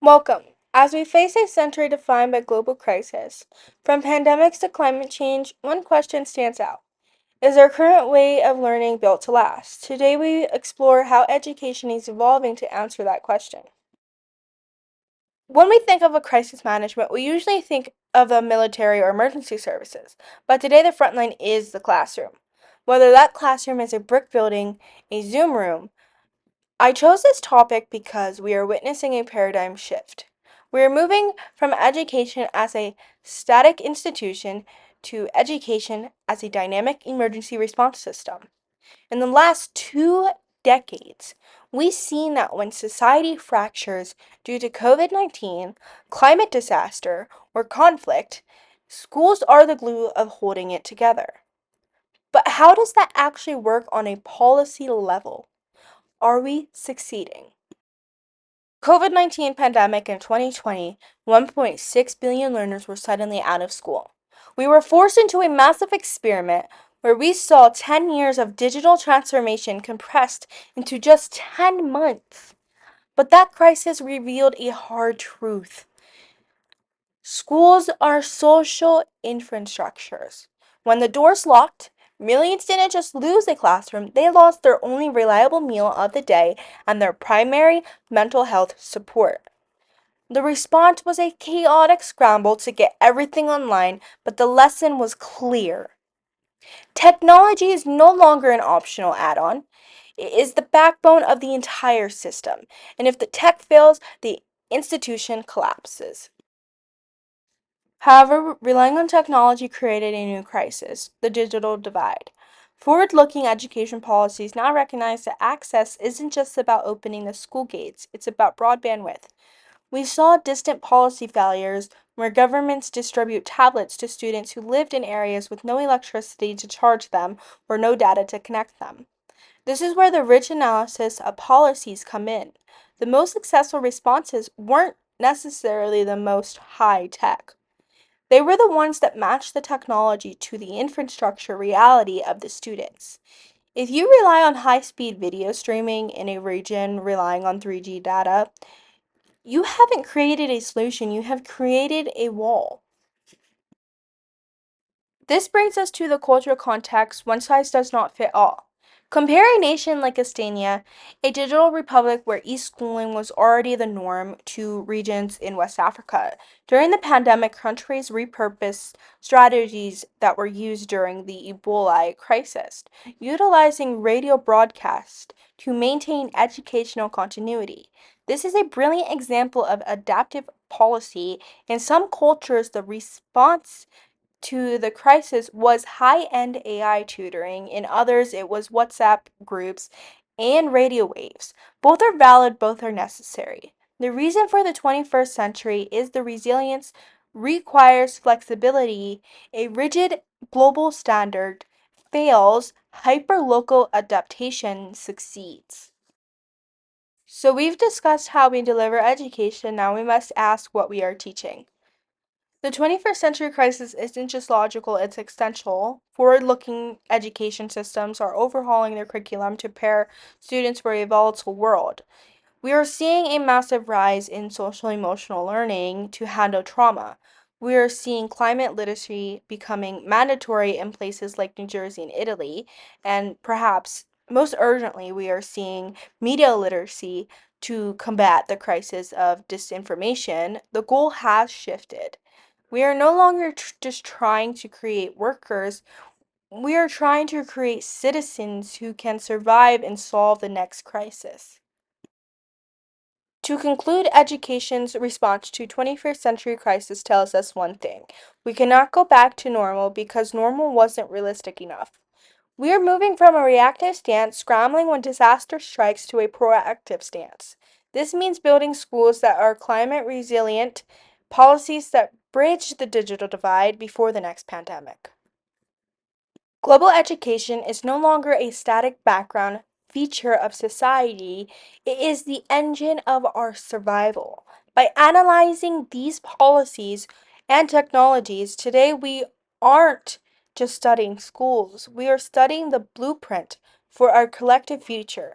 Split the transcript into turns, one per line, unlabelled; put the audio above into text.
Welcome. As we face a century defined by global crisis, from pandemics to climate change, one question stands out. Is our current way of learning built to last? Today we explore how education is evolving to answer that question. When we think of a crisis management, we usually think of the military or emergency services, but today the front line is the classroom. Whether that classroom is a brick building, a Zoom room, I chose this topic because we are witnessing a paradigm shift. We are moving from education as a static institution to education as a dynamic emergency response system. In the last 2 decades, we've seen that when society fractures due to COVID 19, climate disaster, or conflict, schools are the glue of holding it together. But how does that actually work on a policy level? Are we succeeding? COVID-19 pandemic in 2020, 1.6 billion learners were suddenly out of school. We were forced into a massive experiment where we saw 10 years of digital transformation compressed into just 10 months. But that crisis revealed a hard truth. Schools are social infrastructures. When the doors locked, millions didn't just lose a classroom, they lost their only reliable meal of the day and their primary mental health support. The response was a chaotic scramble to get everything online, but the lesson was clear. Technology is no longer an optional add on, it is the backbone of the entire system. And if the tech fails, the institution collapses. However, relying on technology created a new crisis, the digital divide. Forward looking education policies now recognize that access isn't just about opening the school gates, it's about broadband width. We saw distant policy failures where governments distribute tablets to students who lived in areas with no electricity to charge them or no data to connect them. This is where the rich analysis of policies come in. The most successful responses weren't necessarily the most high tech. They were the ones that matched the technology to the infrastructure reality of the students. If you rely on high speed video streaming in a region relying on 3G data, you haven't created a solution, you have created a wall. This brings us to the cultural context one size does not fit all. Compare a nation like Estonia, a digital republic where e-schooling was already the norm, to regions in West Africa. During the pandemic, countries repurposed strategies that were used during the Ebola crisis, utilizing radio broadcast to maintain educational continuity. This is a brilliant example of adaptive policy. In some cultures, the response to the crisis was high-end AI tutoring. In others, it was WhatsApp groups and radio waves. Both are valid, both are necessary. The reason for the 21st century is the resilience requires flexibility. A rigid global standard fails, hyper-local adaptation succeeds. So we've discussed how we deliver education, now we must ask what we are teaching. The 21st century crisis isn't just logical, it's existential. Forward looking education systems are overhauling their curriculum to prepare students for a volatile world. We are seeing a massive rise in social emotional learning to handle trauma. We are seeing climate literacy becoming mandatory in places like New Jersey and Italy, and perhaps most urgently, we are seeing media literacy to combat the crisis of disinformation. The goal has shifted. We are no longer just trying to create workers, we are trying to create citizens who can survive and solve the next crisis. To conclude, education's response to 21st century crisis tells us one thing. We cannot go back to normal because normal wasn't realistic enough. We are moving from a reactive stance, scrambling when disaster strikes, to a proactive stance. This means building schools that are climate resilient, policies that bridge the digital divide before the next pandemic. Global education is no longer a static background feature of society, it is the engine of our survival. By analyzing these policies and technologies, today we aren't just studying schools, we are studying the blueprint for our collective future.